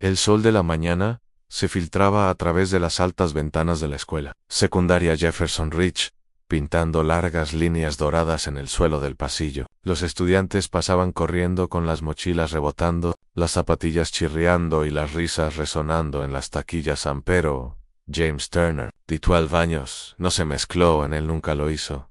El sol de la mañana se filtraba a través de las altas ventanas de la escuela secundaria Jefferson Ridge, pintando largas líneas doradas en el suelo del pasillo. Los estudiantes pasaban corriendo con las mochilas rebotando, las zapatillas chirriando y las risas resonando en las taquillas. Pero James Turner, de 12 años, no se mezcló en él, nunca lo hizo.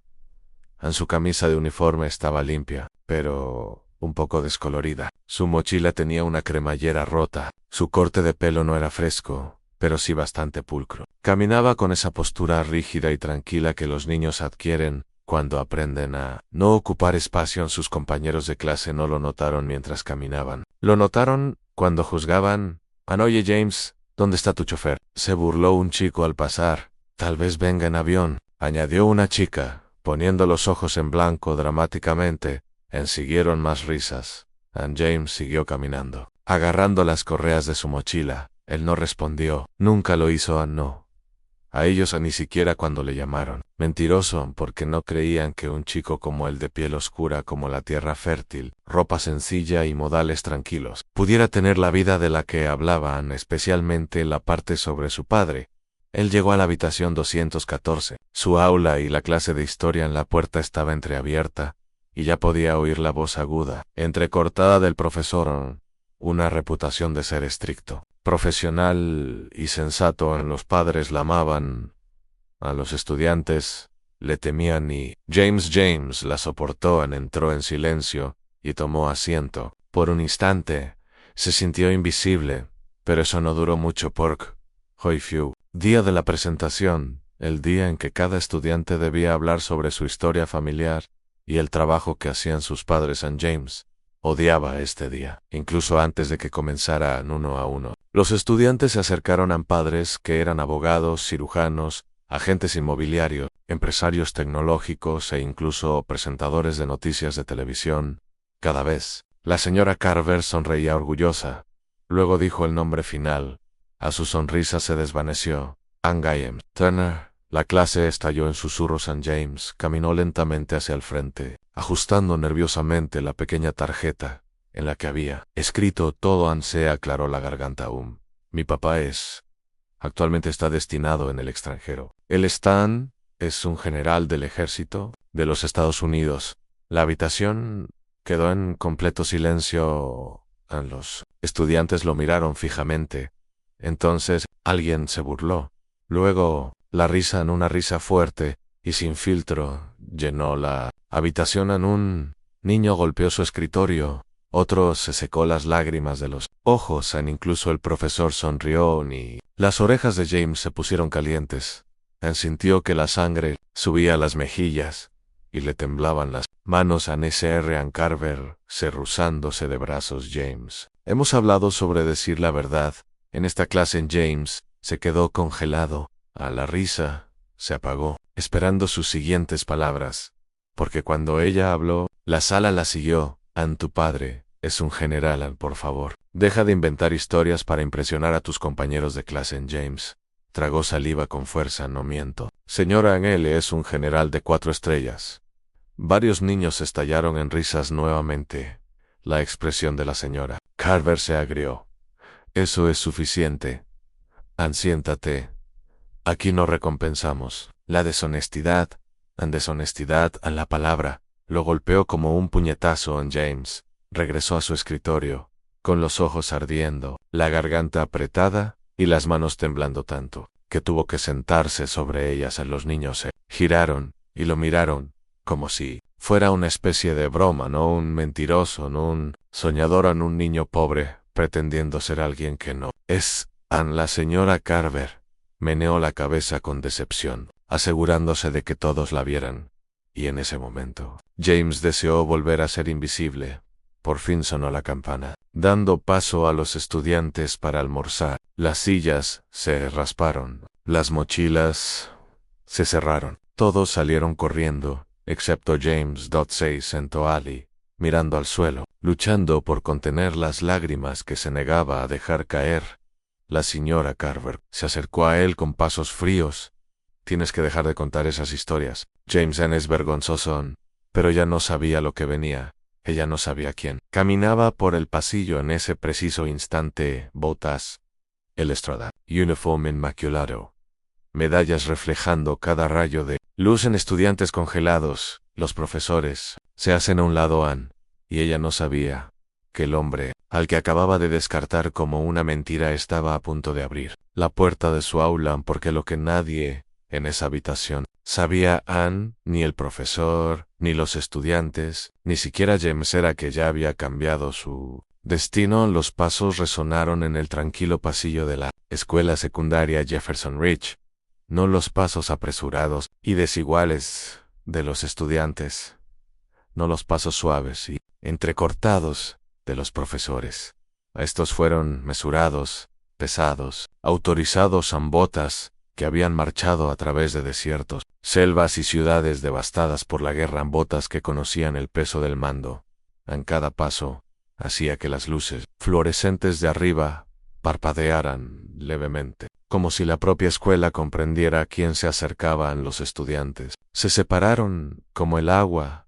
Su camisa de uniforme estaba limpia, pero un poco descolorida. Su mochila tenía una cremallera rota. Su corte de pelo no era fresco, pero sí bastante pulcro. Caminaba con esa postura rígida y tranquila que los niños adquieren cuando aprenden a no ocupar espacio. Sus compañeros de clase no lo notaron mientras caminaban. Lo notaron cuando juzgaban. Oye James, ¿dónde está tu chofer? Se burló un chico al pasar. Tal vez venga en avión, añadió una chica, poniendo los ojos en blanco dramáticamente. Siguieron más risas. James siguió caminando, agarrando las correas de su mochila. Él no respondió. Nunca lo hizo. No. A ellos ni siquiera cuando le llamaron. Mentiroso, porque no creían que un chico como él, de piel oscura como la tierra fértil, ropa sencilla y modales tranquilos, pudiera tener la vida de la que hablaban, especialmente la parte sobre su padre. Él llegó a la habitación 214. Su aula y la clase de historia en la puerta estaba entreabierta, y ya podía oír la voz aguda, entrecortada del profesor. Una reputación de ser estricto, profesional y sensato. Los padres la amaban. A los estudiantes le temían y James la soportó. Entró en silencio y tomó asiento. Por un instante se sintió invisible, pero eso no duró mucho. Día de la presentación, el día en que cada estudiante debía hablar sobre su historia familiar y el trabajo que hacían sus padres. James odiaba este día, incluso antes de que comenzaran uno a uno. Los estudiantes se acercaron a padres que eran abogados, cirujanos, agentes inmobiliarios, empresarios tecnológicos e incluso presentadores de noticias de televisión. Cada vez, la señora Carver sonreía orgullosa. Luego dijo el nombre final. A su sonrisa se desvaneció. James Turner. La clase estalló en susurros. James caminó lentamente hacia el frente, ajustando nerviosamente la pequeña tarjeta en la que había escrito todo. Se aclaró la garganta. Mi papá actualmente está destinado en el extranjero. Él es un general del ejército de los Estados Unidos. La habitación quedó en completo silencio. Los estudiantes lo miraron fijamente. Entonces, alguien se burló. Luego, la risa, una risa fuerte y sin filtro, llenó la habitación. Un niño golpeó su escritorio. Otro se secó las lágrimas de los ojos. Incluso el profesor sonrió y las orejas de James se pusieron calientes. Sintió que la sangre subía a las mejillas y le temblaban las manos. Sr. Carver, cerruzándose de brazos. James, hemos hablado sobre decir la verdad en esta clase. James se quedó congelado. La risa se apagó, esperando sus siguientes palabras, porque cuando ella habló, la sala la siguió. Tu padre es un general. Por favor, deja de inventar historias para impresionar a tus compañeros de clase. James tragó saliva con fuerza. No miento. Señora, él es un general de 4 estrellas. Varios niños estallaron en risas nuevamente. La expresión de la señora Carver se agrió. Eso es suficiente. Siéntate. Aquí no recompensamos la deshonestidad. Deshonestidad. La palabra lo golpeó como un puñetazo. James regresó a su escritorio, con los ojos ardiendo, la garganta apretada y las manos temblando tanto, que tuvo que sentarse sobre ellas. Los niños se giraron y lo miraron, como si fuera una especie de broma. No un mentiroso, no un soñador, un niño pobre, pretendiendo ser alguien que no es. La señora Carver meneó la cabeza con decepción, asegurándose de que todos la vieran. Y en ese momento, James deseó volver a ser invisible. Por fin sonó la campana, dando paso a los estudiantes para almorzar. Las sillas se rasparon, las mochilas se cerraron. Todos salieron corriendo, excepto James. Se sentó mirando al suelo, luchando por contener las lágrimas que se negaba a dejar caer. La señora Carver se acercó a él con pasos fríos. Tienes que dejar de contar esas historias. James es vergonzoso, pero ya no sabía lo que venía. Ella no sabía quién. Caminaba por el pasillo en ese preciso instante. Botas, el estrada, uniforme inmaculado, medallas reflejando cada rayo de luz en estudiantes congelados. Los profesores se hacen a un lado y ella no sabía que el hombre, al que acababa de descartar como una mentira, estaba a punto de abrir la puerta de su aula, porque lo que nadie en esa habitación sabía ni el profesor, ni los estudiantes, ni siquiera James, era que ya había cambiado su destino. Los pasos resonaron en el tranquilo pasillo de la escuela secundaria Jefferson Ridge, no los pasos apresurados y desiguales de los estudiantes, no los pasos suaves y entrecortados de los profesores. Estos fueron mesurados, pesados, autorizados zambotas que habían marchado a través de desiertos, selvas y ciudades devastadas por la guerra, botas que conocían el peso del mando. En cada paso hacía que las luces fluorescentes de arriba parpadearan levemente, como si la propia escuela comprendiera a quién se acercaban. Los estudiantes se separaron como el agua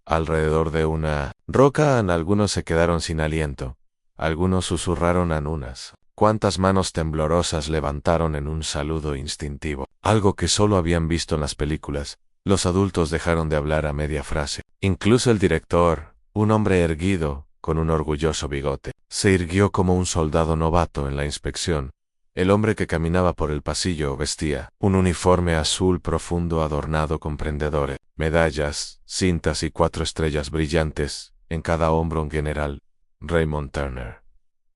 alrededor de una roca. Algunos se quedaron sin aliento, algunos susurraron unas cuantas manos temblorosas levantaron en un saludo instintivo, algo que solo habían visto en las películas. Los adultos dejaron de hablar a media frase. Incluso el director, un hombre erguido, con un orgulloso bigote, se irguió como un soldado novato en la inspección. El hombre que caminaba por el pasillo vestía un uniforme azul profundo adornado con prendedores, medallas, cintas y 4 estrellas brillantes en cada hombro. Un general, Raymond Turner,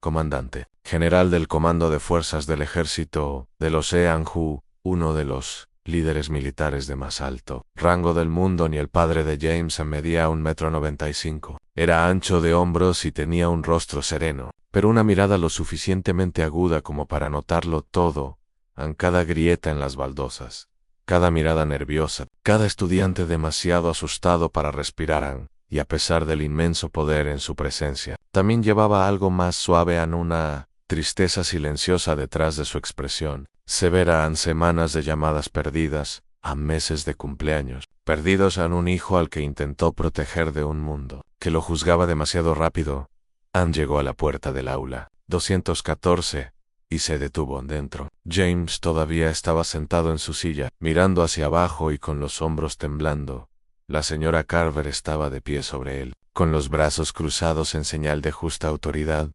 comandante general del Comando de Fuerzas del Ejército de los Eanju, uno de los líderes militares de más alto rango del mundo. Ni el padre de James medía 1,95 m. Era ancho de hombros y tenía un rostro sereno, pero una mirada lo suficientemente aguda como para notarlo todo, en cada grieta en las baldosas, cada mirada nerviosa, cada estudiante demasiado asustado para respirar. Y a pesar del inmenso poder en su presencia, también llevaba algo más suave, una tristeza silenciosa detrás de su expresión severa. Semanas de llamadas perdidas, meses de cumpleaños perdidos, un hijo al que intentó proteger de un mundo que lo juzgaba demasiado rápido. Llegó a la puerta del aula 214 y se detuvo dentro. James todavía estaba sentado en su silla, mirando hacia abajo y con los hombros temblando. La señora Carver estaba de pie sobre él, con los brazos cruzados en señal de justa autoridad.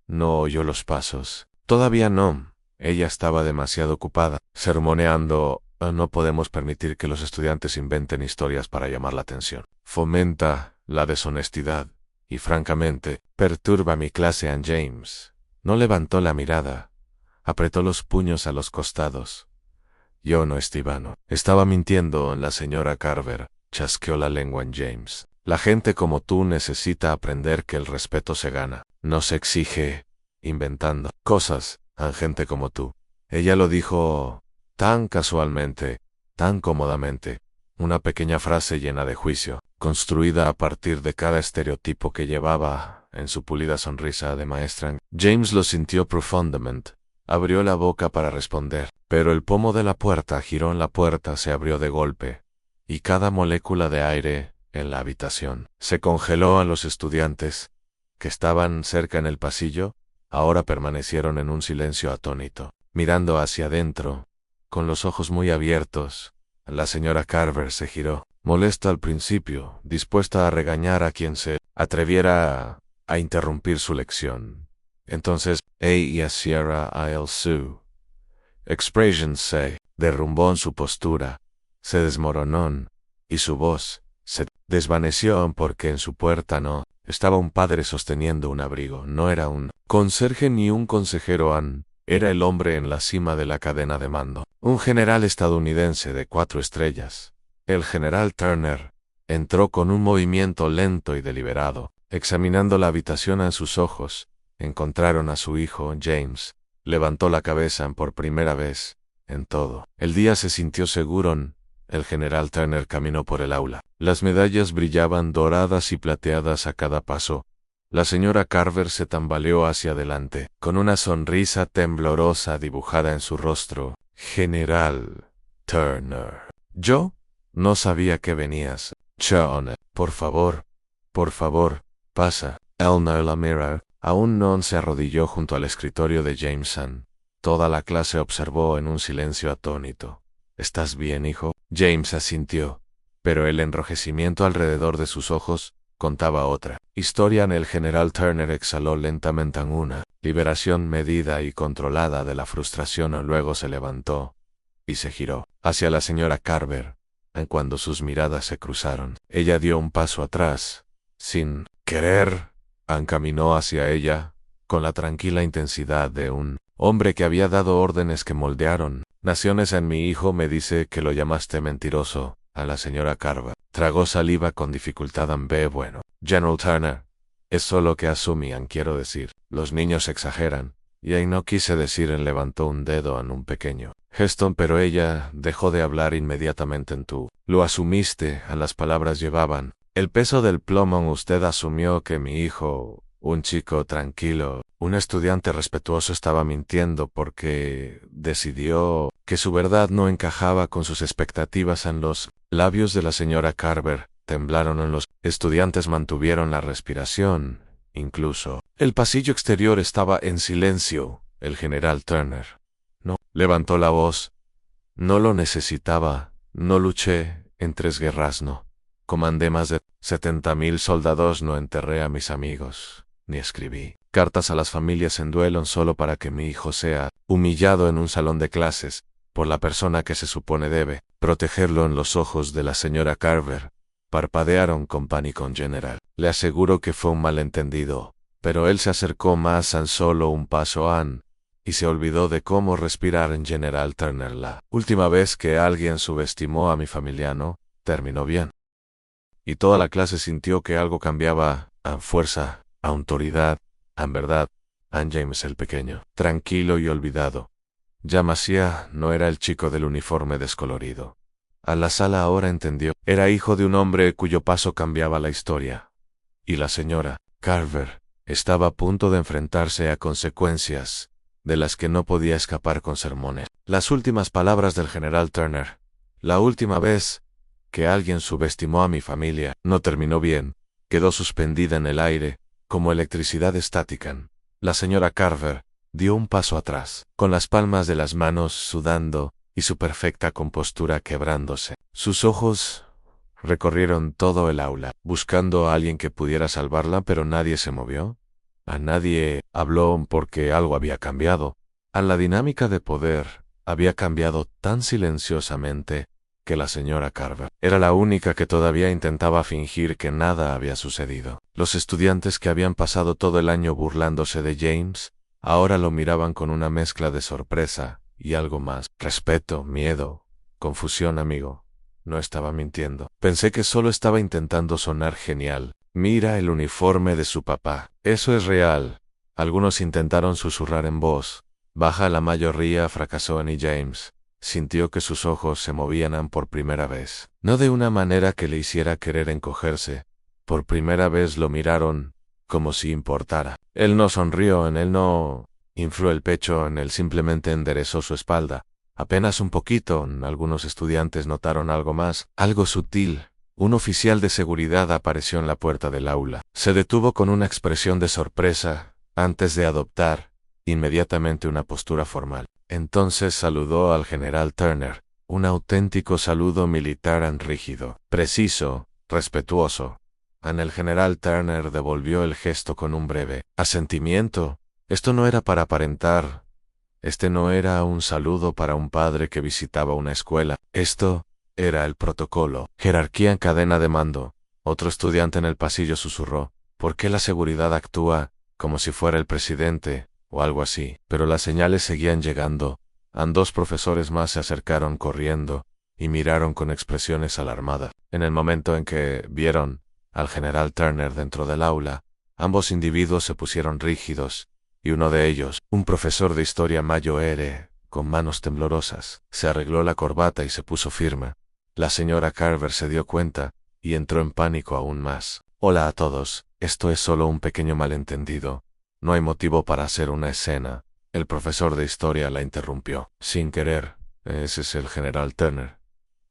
No oyó los pasos. Todavía no. Ella estaba demasiado ocupada, sermoneando. No podemos permitir que los estudiantes inventen historias para llamar la atención. Fomenta la deshonestidad y, francamente, perturba mi clase. James no levantó la mirada. Apretó los puños a los costados. Yo no estoy vano. Estaba mintiendo. La señora Carver chasqueó la lengua en James. La gente como tú necesita aprender que el respeto se gana, no se exige inventando cosas. Gente como tú. Ella lo dijo tan casualmente, tan cómodamente. Una pequeña frase llena de juicio, construida a partir de cada estereotipo que llevaba en su pulida sonrisa de maestra. James lo sintió profundamente. Abrió la boca para responder, pero el pomo de la puerta giró. La puerta se abrió de golpe, y cada molécula de aire en la habitación se congeló. A los estudiantes que estaban cerca en el pasillo ahora permanecieron en un silencio atónito, mirando hacia adentro, con los ojos muy abiertos. La señora Carver se giró, molesta al principio, dispuesta a regañar a quien se atreviera a interrumpir su lección. Entonces, y a Sierra Isle Sioux Expression se derrumbó en su postura, se desmoronó, y su voz se desvaneció, porque en su puerta no estaba un padre sosteniendo un abrigo. No era un conserje ni un consejero. Era el hombre en la cima de la cadena de mando, un general estadounidense de 4 estrellas. El general Turner entró con un movimiento lento y deliberado, examinando la habitación. En sus ojos encontraron a su hijo. James levantó la cabeza por primera vez en todo el día. Se sintió seguro. El general Turner caminó por el aula. Las medallas brillaban doradas y plateadas a cada paso. La señora Carver se tambaleó hacia adelante, con una sonrisa temblorosa dibujada en su rostro. General Turner. ¿Yo? No sabía que venías. John, por favor, pasa? Eleanor la mira. Aún no se arrodilló junto al escritorio de Jameson. Toda la clase observó en un silencio atónito. ¿Estás bien, hijo? James asintió, pero el enrojecimiento alrededor de sus ojos contaba otra historia. El general Turner exhaló lentamente en una liberación medida y controlada de la frustración. Luego se levantó y se giró hacia la señora Carver. Cuando sus miradas se cruzaron, ella dio un paso atrás. Sin querer, caminó hacia ella, con la tranquila intensidad de un hombre que había dado órdenes que moldearon naciones. En mi hijo me dice que lo llamaste mentiroso a la señora Carver. Tragó saliva con dificultad. Bueno, General Turner, es solo que asumían, quiero decir. Los niños exageran. Y ahí no quise decir. Levantó un dedo en un pequeño gesto, pero ella dejó de hablar inmediatamente. Tú lo asumiste. A las palabras llevaban el peso del plomo. Usted asumió que mi hijo, un chico tranquilo, un estudiante respetuoso, estaba mintiendo porque decidió que su verdad no encajaba con sus expectativas. En los labios de la señora Carver temblaron. Los estudiantes mantuvieron la respiración. Incluso el pasillo exterior estaba en silencio. El general Turner no levantó la voz. No lo necesitaba. No luché en 3 guerras. No comandé más de 70,000 soldados. No enterré a mis amigos, ni escribí cartas a las familias en duelo solo para que mi hijo sea humillado en un salón de clases por la persona que se supone debe protegerlo. En los ojos de la señora Carver parpadearon con pánico. General, le aseguro que fue un malentendido. Pero él se acercó más. Solo un paso y se olvidó de cómo respirar. En General Turner, la última vez que alguien subestimó a mi familia no terminó bien. Y toda la clase sintió que algo cambiaba. A fuerza, a autoridad, en verdad. James el pequeño, tranquilo y olvidado. Ya Maciá no era el chico del uniforme descolorido. A la sala ahora entendió. Era hijo de un hombre cuyo paso cambiaba la historia. Y la señora Carver estaba a punto de enfrentarse a consecuencias de las que no podía escapar con sermones. Las últimas palabras del general Turner. La última vez que alguien subestimó a mi familia no terminó bien. Quedó suspendida en el aire, como electricidad estática. La señora Carver dio un paso atrás, con las palmas de las manos sudando y su perfecta compostura quebrándose. Sus ojos recorrieron todo el aula, buscando a alguien que pudiera salvarla, pero nadie se movió. A nadie habló porque algo había cambiado. A la dinámica de poder había cambiado tan silenciosamente que la señora Carver era la única que todavía intentaba fingir que nada había sucedido. Los estudiantes que habían pasado todo el año burlándose de James, ahora lo miraban con una mezcla de sorpresa y algo más. Respeto, miedo, confusión. Amigo, no estaba mintiendo. Pensé que solo estaba intentando sonar genial. Mira el uniforme de su papá. Eso es real. Algunos intentaron susurrar en voz baja. La mayoría fracasó. Y James sintió que sus ojos se movían por primera vez. No de una manera que le hiciera querer encogerse. Por primera vez lo miraron como si importara. Él no sonrió. Él no infló el pecho. Él simplemente enderezó su espalda. Apenas un poquito. Algunos estudiantes notaron algo más, algo sutil. Un oficial de seguridad apareció en la puerta del aula. Se detuvo con una expresión de sorpresa antes de adoptar inmediatamente una postura formal. Entonces saludó al general Turner, un auténtico saludo militar rígido, preciso, respetuoso. El general Turner devolvió el gesto con un breve asentimiento. Esto no era para aparentar. Este no era un saludo para un padre que visitaba una escuela. Esto era el protocolo. Jerarquía en cadena de mando. Otro estudiante en el pasillo susurró. ¿Por qué la seguridad actúa como si fuera el presidente? O algo así. Pero las señales seguían llegando. Dos profesores más se acercaron corriendo y miraron con expresiones alarmadas. En el momento en que vieron al general Turner dentro del aula, ambos individuos se pusieron rígidos, y uno de ellos, un profesor de historia mayor, con manos temblorosas, se arregló la corbata y se puso firme. La señora Carver se dio cuenta y entró en pánico aún más. Hola a todos, esto es solo un pequeño malentendido. No hay motivo para hacer una escena. El profesor de historia la interrumpió. Sin querer, ese es el general Turner.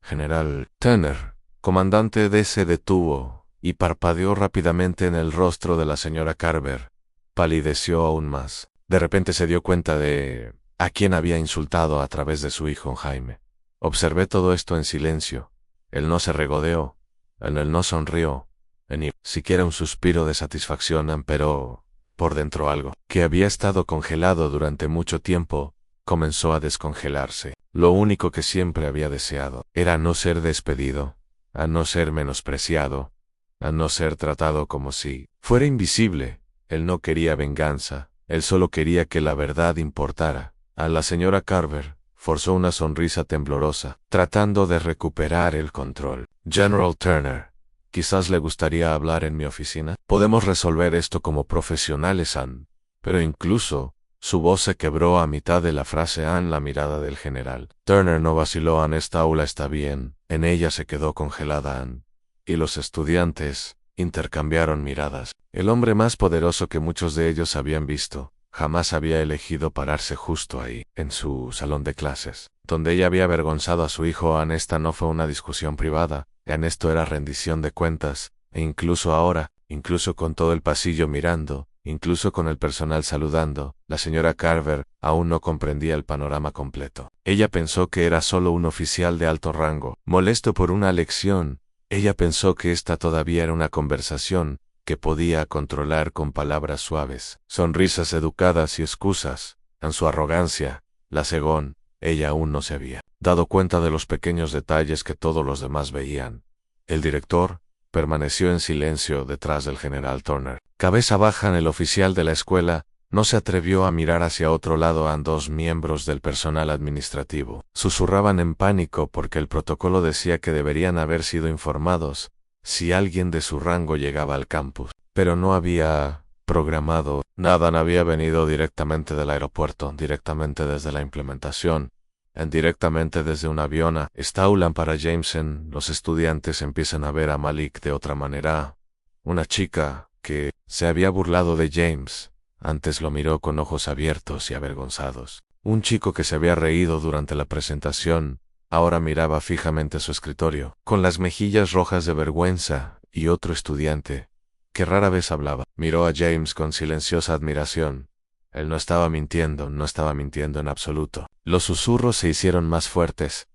General Turner, comandante D. se detuvo y parpadeó rápidamente en el rostro de la señora Carver. Palideció aún más. De repente se dio cuenta de a quién había insultado a través de su hijo Jaime. Observé todo esto en silencio. Él no se regodeó, él no sonrió, ni siquiera un suspiro de satisfacción, pero por dentro algo, que había estado congelado durante mucho tiempo, comenzó a descongelarse. Lo único que siempre había deseado era no ser despedido, a no ser menospreciado, a no ser tratado como si fuera invisible. Él no quería venganza, él solo quería que la verdad importara. A la señora Carver forzó una sonrisa temblorosa, tratando de recuperar el control. General Turner, quizás le gustaría hablar en mi oficina. Podemos resolver esto como profesionales, Ann. Pero incluso, su voz se quebró a mitad de la frase. Ann, la mirada del general Turner no vaciló. Ann, esta aula está bien. En ella se quedó congelada Ann. Y los estudiantes intercambiaron miradas. El hombre más poderoso que muchos de ellos habían visto jamás había elegido pararse justo ahí, en su salón de clases, donde ella había avergonzado a su hijo. Ann, esta no fue una discusión privada. Ann, esto era rendición de cuentas. E incluso ahora, incluso con todo el pasillo mirando, incluso con el personal saludando, la señora Carver aún no comprendía el panorama completo. Ella pensó que era solo un oficial de alto rango, molesto por una lección. Ella pensó que esta todavía era una conversación que podía controlar con palabras suaves, sonrisas educadas y excusas. En su arrogancia, la cegó. Ella aún no se había dado cuenta de los pequeños detalles que todos los demás veían. El director permaneció en silencio detrás del general Turner. Cabeza baja, el oficial de la escuela no se atrevió a mirar hacia otro lado. Dos miembros del personal administrativo susurraban en pánico porque el protocolo decía que deberían haber sido informados si alguien de su rango llegaba al campus. Pero no había programado nada. Había venido directamente del aeropuerto, directamente desde la implementación, directamente desde un avión. Esta aula para Jameson. Los estudiantes empiezan a ver a Malik de otra manera. Una chica que se había burlado de James antes lo miró con ojos abiertos y avergonzados. Un chico que se había reído durante la presentación ahora miraba fijamente su escritorio, con las mejillas rojas de vergüenza. Y otro estudiante, que rara vez hablaba, miró a James con silenciosa admiración. Él no estaba mintiendo, no estaba mintiendo en absoluto. Los susurros se hicieron más fuertes.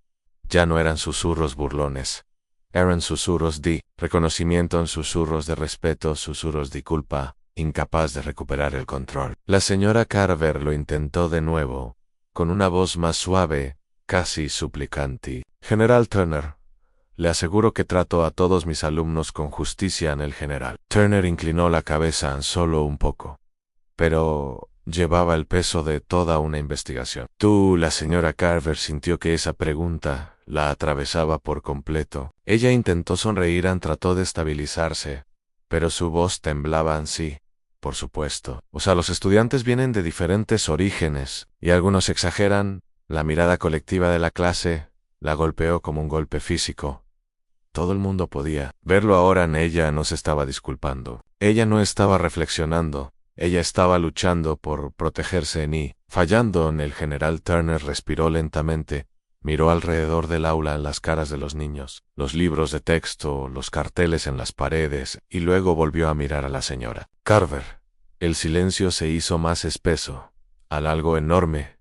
Ya no eran susurros burlones. Eran susurros de reconocimiento, susurros de respeto, susurros de culpa, incapaz de recuperar el control. La señora Carver lo intentó de nuevo, con una voz más suave, casi suplicante. General Turner, le aseguro que trato a todos mis alumnos con justicia. En el general Turner inclinó la cabeza solo un poco, pero llevaba el peso de toda una investigación. La señora Carver sintió que esa pregunta la atravesaba por completo. Ella intentó sonreír, trató de estabilizarse, pero su voz temblaba. Sí, por supuesto. Los estudiantes vienen de diferentes orígenes, y algunos exageran. La mirada colectiva de la clase la golpeó como un golpe físico. Todo el mundo podía verlo ahora. Ella no se estaba disculpando. Ella no estaba reflexionando. Ella estaba luchando por protegerse y fallando. El general Turner respiró lentamente, miró alrededor del aula, en las caras de los niños, los libros de texto, los carteles en las paredes, y luego volvió a mirar a la señora Carver. El silencio se hizo más espeso. Algo enorme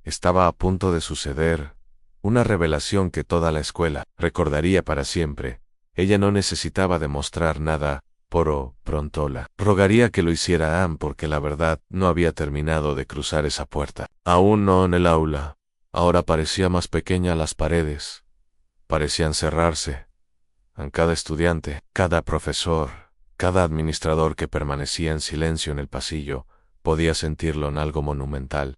estaba a punto de suceder, una revelación que toda la escuela recordaría para siempre. Ella no necesitaba demostrar nada. Pronto la rogaría que lo hiciera Ann, porque la verdad no había terminado de cruzar esa puerta. Aún no en el aula. Ahora parecía más pequeña. Las paredes parecían cerrarse. En cada estudiante, cada profesor, cada administrador que permanecía en silencio en el pasillo, podía sentirlo en algo monumental.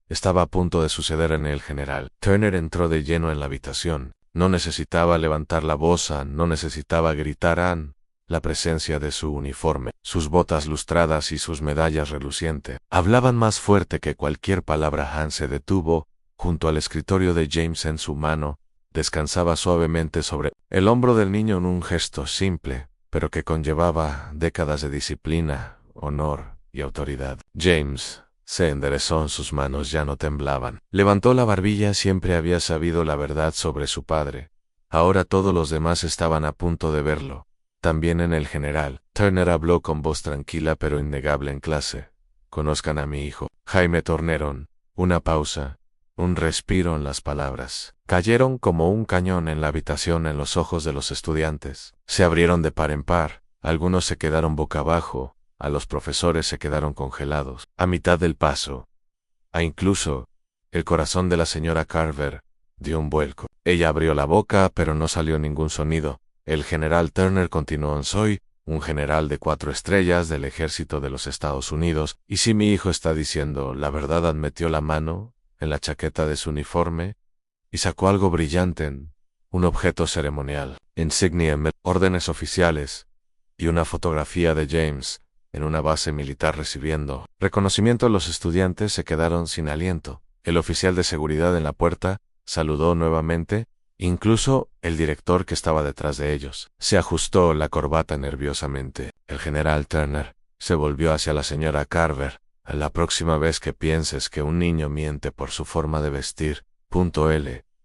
Estaba a punto de suceder. En el general Turner entró de lleno en la habitación. No necesitaba levantar la voz, no necesitaba gritar. Ann, la presencia de su uniforme, sus botas lustradas y sus medallas relucientes hablaban más fuerte que cualquier palabra. Ann se detuvo junto al escritorio de James. En su mano descansaba suavemente sobre el hombro del niño, en un gesto simple, pero que conllevaba décadas de disciplina, honor y autoridad. James se enderezó. Sus manos ya no temblaban. Levantó la barbilla. Siempre había sabido la verdad sobre su padre. Ahora todos los demás estaban a punto de verlo. También en el general. Turner habló con voz tranquila pero innegable en clase. Conozcan a mi hijo, Jaime Torneron. Una pausa. Un respiro en las palabras. Cayeron como un cañón en la habitación en los ojos de los estudiantes. Se abrieron de par en par. Algunos se quedaron boca abajo. A los profesores se quedaron congelados. A mitad del paso. Incluso, el corazón de la señora Carver dio un vuelco. Ella abrió la boca, pero no salió ningún sonido. El general Turner continuó: soy un general de 4 estrellas del ejército de los Estados Unidos, y si mi hijo está diciendo la verdad, metió la mano en la chaqueta de su uniforme y sacó algo brillante, un objeto ceremonial, insignia, órdenes oficiales y una fotografía de James en una base militar recibiendo reconocimiento. Los estudiantes se quedaron sin aliento. El oficial de seguridad en la puerta saludó nuevamente. Incluso el director, que estaba detrás de ellos, se ajustó la corbata nerviosamente. El general Turner se volvió hacia la señora Carver. La próxima vez que pienses que un niño miente por su forma de vestir,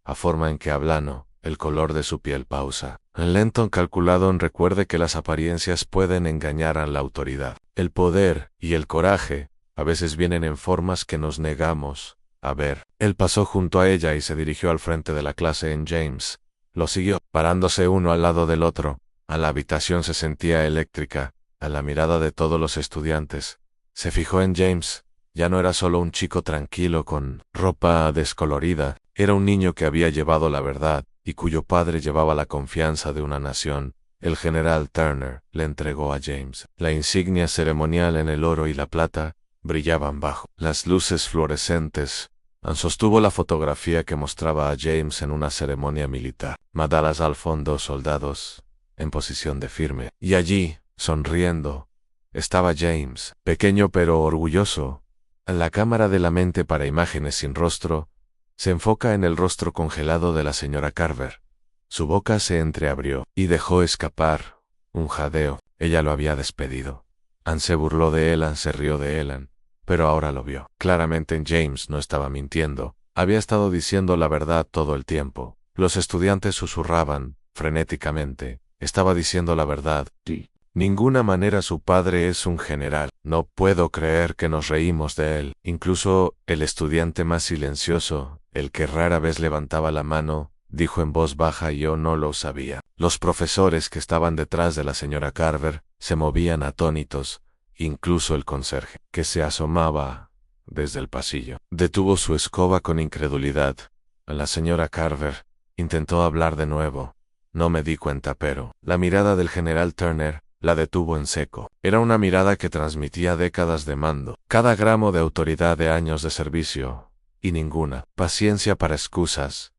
a forma en que habla, el color de su piel, pausa. Lenton calculado, recuerde que las apariencias pueden engañar a la autoridad. El poder y el coraje a veces vienen en formas que nos negamos a ver. Él pasó junto a ella y se dirigió al frente de la clase en James. Lo siguió, parándose uno al lado del otro. La habitación se sentía eléctrica. A la mirada de todos los estudiantes se fijó en James. Ya no era solo un chico tranquilo con ropa descolorida. Era un niño que había llevado la verdad y cuyo padre llevaba la confianza de una nación. El general Turner le entregó a James la insignia ceremonial en el oro y la plata. Brillaban bajo las luces fluorescentes. Sostuvo la fotografía que mostraba a James en una ceremonia militar. Madalas al fondo, soldados en posición de firme. Y allí, sonriendo, estaba James, pequeño pero orgulloso. La cámara de la mente para imágenes sin rostro se enfoca en el rostro congelado de la señora Carver. Su boca se entreabrió y dejó escapar un jadeo. Ella lo había despedido. Anne se burló de él, Anne se rió de él, pero ahora lo vio. Claramente James no estaba mintiendo. Había estado diciendo la verdad todo el tiempo. Los estudiantes susurraban frenéticamente. Estaba diciendo la verdad. Sí. Ninguna manera, su padre es un general. No puedo creer que nos reímos de él. Incluso el estudiante más silencioso, el que rara vez levantaba la mano, dijo en voz baja: yo no lo sabía. Los profesores que estaban detrás de la señora Carver se movían atónitos. Incluso el conserje, que se asomaba desde el pasillo, detuvo su escoba con incredulidad. La señora Carver intentó hablar de nuevo. No me di cuenta, pero la mirada del general Turner la detuvo en seco. Era una mirada que transmitía décadas de mando, cada gramo de autoridad de años de servicio, y ninguna paciencia para excusas.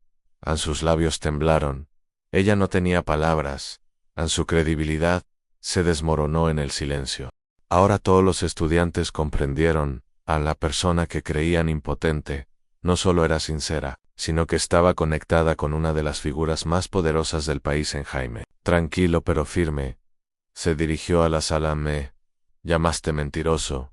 Sus labios temblaron. Ella no tenía palabras. Su credibilidad se desmoronó en el silencio. Ahora todos los estudiantes comprendieron. A la persona que creían impotente no solo era sincera, sino que estaba conectada con una de las figuras más poderosas del país en Jaime. Tranquilo pero firme, se dirigió a la sala. Me llamaste mentiroso.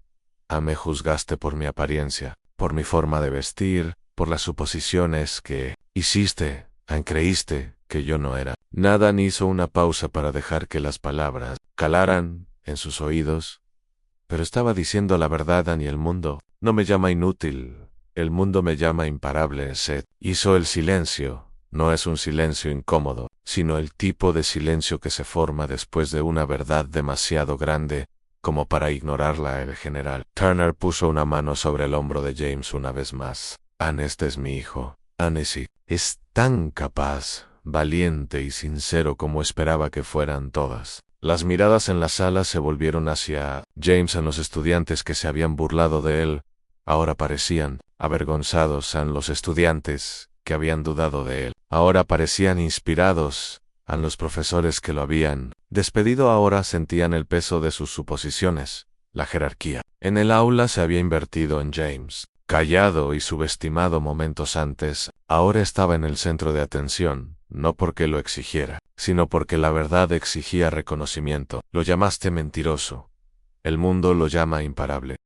Me juzgaste por mi apariencia, por mi forma de vestir, por las suposiciones que hiciste. Creíste que yo no era nada. Ni hizo una pausa para dejar que las palabras calaran en sus oídos. Pero estaba diciendo la verdad, y el mundo no me llama inútil. El mundo me llama imparable. Seth hizo el silencio. No es un silencio incómodo, sino el tipo de silencio que se forma después de una verdad demasiado grande como para ignorarla. El general Turner puso una mano sobre el hombro de James una vez más. Anne, este es mi hijo. Anne sí, es tan capaz, valiente y sincero como esperaba que fueran todas. Las miradas en la sala se volvieron hacia James. Los estudiantes que se habían burlado de él ahora parecían avergonzados. Los estudiantes que habían dudado de él ahora parecían inspirados. Los profesores que lo habían despedido ahora sentían el peso de sus suposiciones. La jerarquía en el aula se había invertido en James. Callado y subestimado momentos antes, ahora estaba en el centro de atención, no porque lo exigiera, sino porque la verdad exigía reconocimiento. Lo llamaste mentiroso. El mundo lo llama imparable.